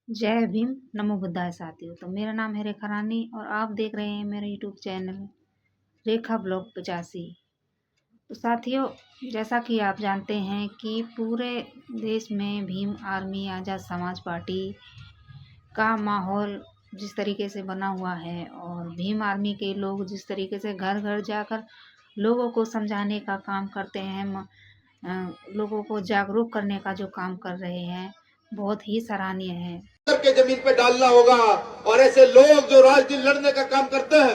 जय भीम, नमो बुद्धाय साथियों। तो मेरा नाम है रेखा रानी और आप देख रहे हैं मेरा यूट्यूब चैनल रेखा ब्लॉग 85। तो साथियों, जैसा कि आप जानते हैं कि पूरे देश में भीम आर्मी आज़ाद समाज पार्टी का माहौल जिस तरीके से बना हुआ है और भीम आर्मी के लोग जिस तरीके से घर घर जाकर लोगों को समझाने का काम करते हैं, लोगों को जागरूक करने का जो काम कर रहे हैं, बहुत ही सराहनीय है। करके जमीन पे डालना होगा और ऐसे लोग जो राजनीति लड़ने का काम करते हैं।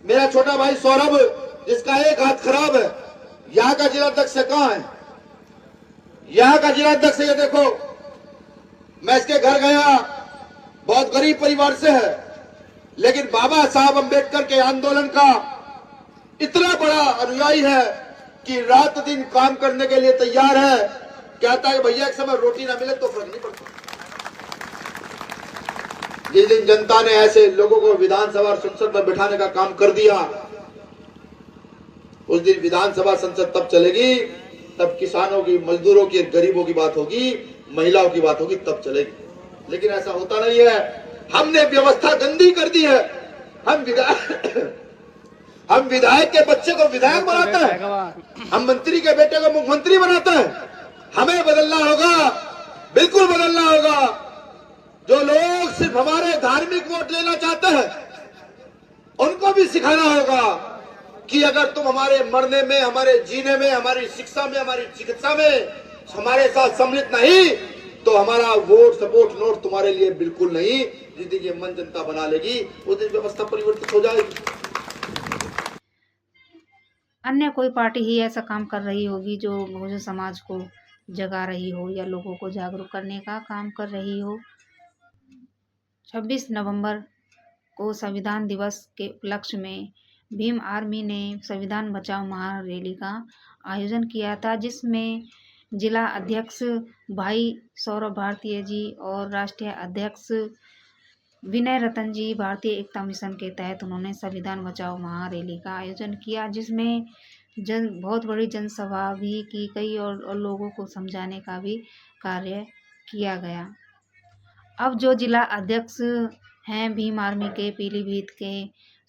मेरा छोटा भाई सौरभ, जिसका एक हाथ खराब है, यहाँ का जिलाध्यक्ष कहाँ है? यहाँ का जिलाध्यक्ष ये देखो, मैं इसके घर गया, बहुत गरीब परिवार से है, लेकिन बाबा साहब अम्बेडकर के आंदोलन का इतना बड़ा अनुयायी है कि रात दिन काम करने के लिए तैयार है। कहता है भैया एक समय रोटी ना मिले तो फर्क नहीं पड़ता। जिस दिन जनता ने ऐसे लोगों को विधानसभा और संसद में बिठाने का काम कर दिया, उस दिन विधानसभा संसद तब चलेगी, तब किसानों की, मजदूरों की, गरीबों की बात होगी, महिलाओं की बात होगी, तब चलेगी। लेकिन ऐसा होता नहीं है। हमने व्यवस्था गंदी कर दी है। हम विधायक के बच्चे को विधायक बनाते हैं, हम मंत्री के बेटे को मुख्यमंत्री बनाते हैं। हमें बदलना होगा, बिल्कुल बदलना होगा। जो लोग सिर्फ हमारे धार्मिक वोट लेना चाहते हैं, उनको भी सिखाना होगा कि अगर तुम हमारे मरने में, हमारे जीने में, हमारी शिक्षा में, हमारी चिकित्सा में हमारे साथ सम्मिलित नहीं, तो हमारा वोट, सपोर्ट, नोट तुम्हारे लिए बिल्कुल नहीं। जिस दिन ये मन जनता बना लेगी, उस दिन व्यवस्था परिवर्तित हो जाएगी। अन्य कोई पार्टी ही ऐसा काम कर रही होगी जो बहुजन समाज को जगा रही हो या लोगों को जागरूक करने का काम कर रही हो। 26 नवंबर को संविधान दिवस के उपलक्ष्य में भीम आर्मी ने संविधान बचाओ महारैली का आयोजन किया था, जिसमें जिला अध्यक्ष भाई सौरभ भारतीय जी और राष्ट्रीय अध्यक्ष विनय रतन जी भारतीय एकता मिशन के तहत उन्होंने संविधान बचाओ महारैली का आयोजन किया, जिसमें बहुत बड़ी जनसभा भी की गई और लोगों को समझाने का भी कार्य किया गया। अब जो जिला अध्यक्ष हैं भीम आर्मी के पीलीभीत के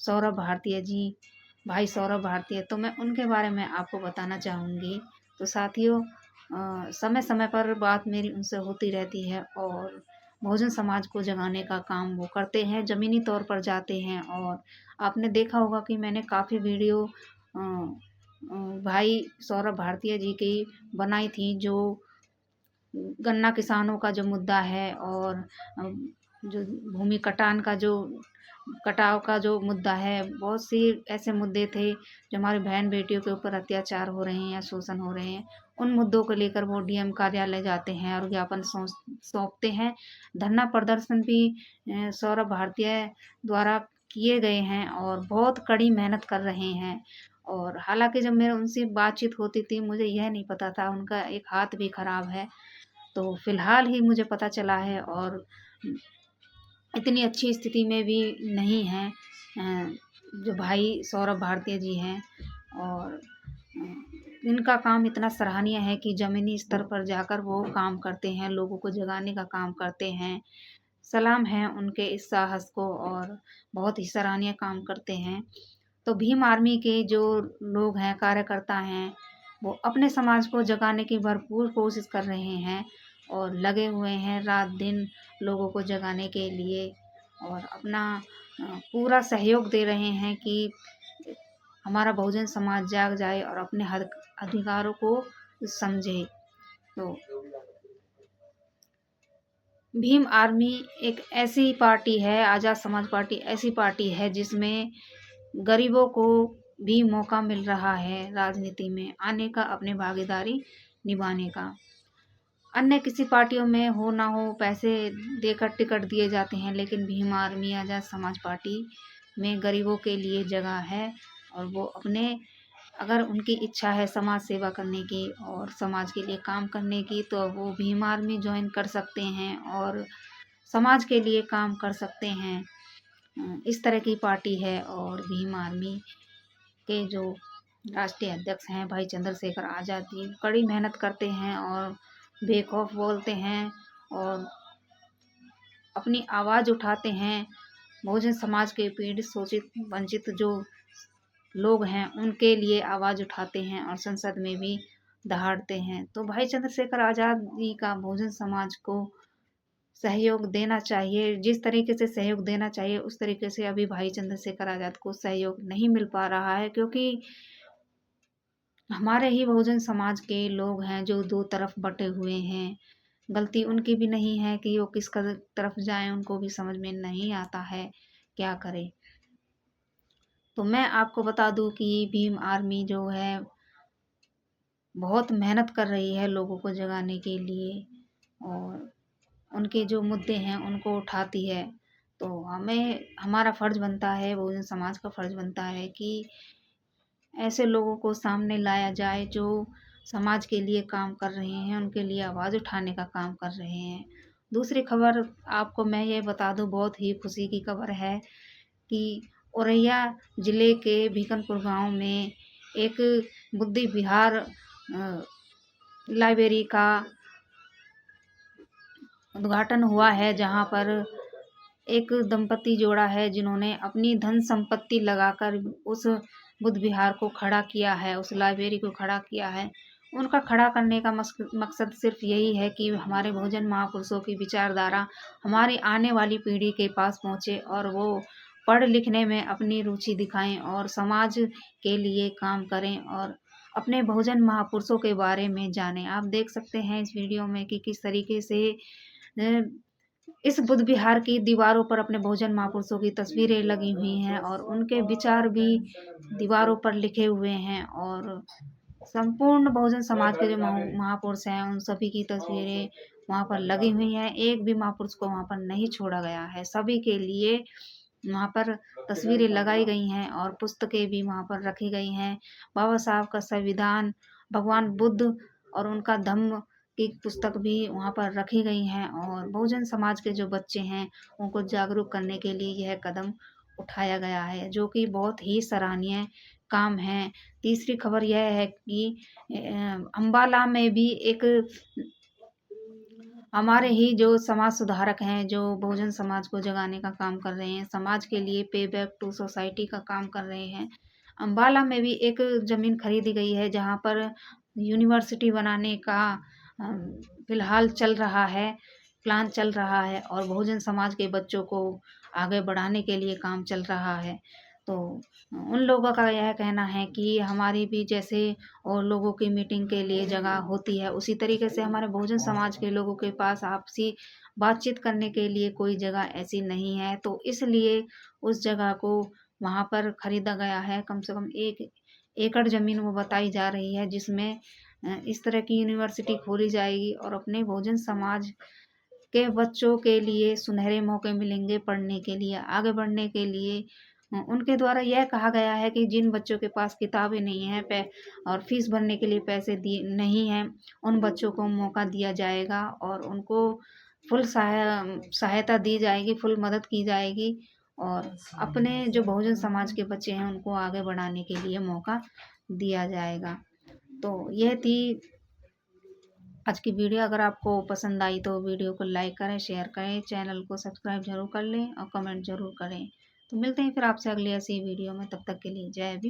सौरभ भारतीय जी, भाई सौरभ भारतीय, तो मैं उनके बारे में आपको बताना चाहूँगी। तो साथियों, समय समय पर बात मेरी उनसे होती रहती है और बहुजन समाज को जगाने का काम वो करते हैं, ज़मीनी तौर पर जाते हैं। और आपने देखा होगा कि मैंने काफ़ी वीडियो भाई सौरभ भारतीय जी की बनाई थी, जो गन्ना किसानों का जो मुद्दा है और जो भूमि कटाव का जो मुद्दा है, बहुत सी ऐसे मुद्दे थे जो हमारी बहन बेटियों के ऊपर अत्याचार हो रहे हैं या शोषण हो रहे हैं। उन मुद्दों को लेकर वो डीएम कार्यालय जाते हैं और ज्ञापन सौंपते हैं। धरना प्रदर्शन भी सौरभ भारतीय द्वारा किए गए हैं और बहुत कड़ी मेहनत कर रहे हैं। और हालांकि जब मेरे उनसे बातचीत होती थी, मुझे यह नहीं पता था उनका एक हाथ भी खराब है। तो फिलहाल ही मुझे पता चला है और इतनी अच्छी स्थिति में भी नहीं है जो भाई सौरभ भारतीय जी हैं। और इनका काम इतना सराहनीय है कि ज़मीनी स्तर पर जाकर वो काम करते हैं, लोगों को जगाने का काम करते हैं। सलाम है उनके इस साहस को और बहुत ही सराहनीय काम करते हैं। तो भीम आर्मी के जो लोग हैं, कार्यकर्ता हैं, वो अपने समाज को जगाने की भरपूर कोशिश कर रहे हैं और लगे हुए हैं रात दिन लोगों को जगाने के लिए और अपना पूरा सहयोग दे रहे हैं कि हमारा बहुजन समाज जाग जाए और अपने हक अधिकारों को समझे। तो भीम आर्मी एक ऐसी पार्टी है, आज़ाद समाज पार्टी ऐसी पार्टी है जिसमें गरीबों को भी मौका मिल रहा है राजनीति में आने का, अपनी भागीदारी निभाने का। अन्य किसी पार्टियों में हो ना हो, पैसे देकर टिकट दिए जाते हैं, लेकिन भीम आर्मी आज़ाद समाज पार्टी में गरीबों के लिए जगह है और वो अपने, अगर उनकी इच्छा है समाज सेवा करने की और समाज के लिए काम करने की, तो वो भीम आर्मी ज्वाइन कर सकते हैं और समाज के लिए काम कर सकते हैं। इस तरह की पार्टी है। और भीम आर्मी के जो राष्ट्रीय अध्यक्ष हैं भाई चंद्रशेखर आज़ाद जी कड़ी मेहनत करते हैं और बेखौफ बोलते हैं और अपनी आवाज़ उठाते हैं, बहुजन समाज के पीड़ित शोषित वंचित जो लोग हैं उनके लिए आवाज़ उठाते हैं और संसद में भी दहाड़ते हैं। तो भाई चंद्रशेखर आज़ाद जी का बहुजन समाज को सहयोग देना चाहिए। जिस तरीके से सहयोग देना चाहिए उस तरीके से अभी भाई चंद्रशेखर आज़ाद को सहयोग नहीं मिल पा रहा है, क्योंकि हमारे ही बहुजन समाज के लोग हैं जो दो तरफ बटे हुए हैं। गलती उनकी भी नहीं है कि वो किस तरफ जाएं, उनको भी समझ में नहीं आता है क्या करें। तो मैं आपको बता दूं कि भीम आर्मी जो है बहुत मेहनत कर रही है लोगों को जगाने के लिए और उनके जो मुद्दे हैं उनको उठाती है। तो हमें हमारा फ़र्ज़ बनता है, बहुजन समाज का फ़र्ज़ बनता है कि ऐसे लोगों को सामने लाया जाए जो समाज के लिए काम कर रहे हैं, उनके लिए आवाज़ उठाने का काम कर रहे हैं। दूसरी खबर आपको मैं ये बता दूं, बहुत ही खुशी की खबर है कि औरैया ज़िले के बीकनपुर गांव में एक बुद्धि विहार लाइब्रेरी का उद्घाटन हुआ है, जहां पर एक दंपति जोड़ा है जिन्होंने अपनी धन संपत्ति लगाकर उस बुद्ध विहार को खड़ा किया है, उस लाइब्रेरी को खड़ा किया है। उनका खड़ा करने का मकसद सिर्फ यही है कि हमारे बहुजन महापुरुषों की विचारधारा हमारी आने वाली पीढ़ी के पास पहुँचे और वो पढ़ लिखने में अपनी रुचि दिखाएं और समाज के लिए काम करें और अपने बहुजन महापुरुषों के बारे में जानें। आप देख सकते हैं इस वीडियो में कि किस तरीके से इस बुद्ध विहार की दीवारों पर अपने बहुजन महापुरुषों की तस्वीरें लगी हुई हैं और उनके विचार भी दीवारों पर लिखे हुए हैं और संपूर्ण बहुजन समाज के जो महापुरुष हैं उन सभी की तस्वीरें वहाँ पर लगी हुई हैं। एक भी महापुरुष को वहाँ पर नहीं छोड़ा गया है, सभी के लिए वहाँ पर तस्वीरें लगाई गई हैं और पुस्तकें भी वहाँ पर रखी गई हैं। बाबा साहब का संविधान, भगवान बुद्ध और उनका धम्म की पुस्तक भी वहाँ पर रखी गई हैं और बहुजन समाज के जो बच्चे हैं उनको जागरूक करने के लिए यह कदम उठाया गया है, जो कि बहुत ही सराहनीय काम है। तीसरी खबर यह है कि अम्बाला में भी एक हमारे ही जो समाज सुधारक हैं, जो बहुजन समाज को जगाने का काम कर रहे हैं, समाज के लिए पे बैक टू सोसाइटी का काम कर रहे हैं। अम्बाला में भी एक ज़मीन खरीदी गई है जहाँ पर यूनिवर्सिटी बनाने का फिलहाल चल रहा है, प्लान चल रहा है और बहुजन समाज के बच्चों को आगे बढ़ाने के लिए काम चल रहा है। तो उन लोगों का यह कहना है कि हमारी भी जैसे और लोगों की मीटिंग के लिए जगह होती है, उसी तरीके से हमारे बहुजन समाज के लोगों के पास आपसी बातचीत करने के लिए कोई जगह ऐसी नहीं है। तो इसलिए उस जगह को वहाँ पर खरीदा गया है। कम से कम 1 एकड़ ज़मीन वो बताई जा रही है, जिसमें इस तरह की यूनिवर्सिटी खोली जाएगी और अपने बहुजन समाज के बच्चों के लिए सुनहरे मौके मिलेंगे पढ़ने के लिए, आगे बढ़ने के लिए। उनके द्वारा यह कहा गया है कि जिन बच्चों के पास किताबें नहीं हैं और फीस भरने के लिए पैसे दिए नहीं हैं, उन बच्चों को मौका दिया जाएगा और उनको फुल सहायता दी जाएगी, फुल मदद की जाएगी और अपने जो बहुजन समाज के बच्चे हैं उनको आगे बढ़ाने के लिए मौका दिया जाएगा। तो यह थी आज की वीडियो। अगर आपको पसंद आई तो वीडियो को लाइक करें, शेयर करें, चैनल को सब्सक्राइब जरूर कर लें और कमेंट जरूर करें। तो मिलते हैं फिर आपसे अगली ऐसी वीडियो में, तब तक के लिए जय भीम।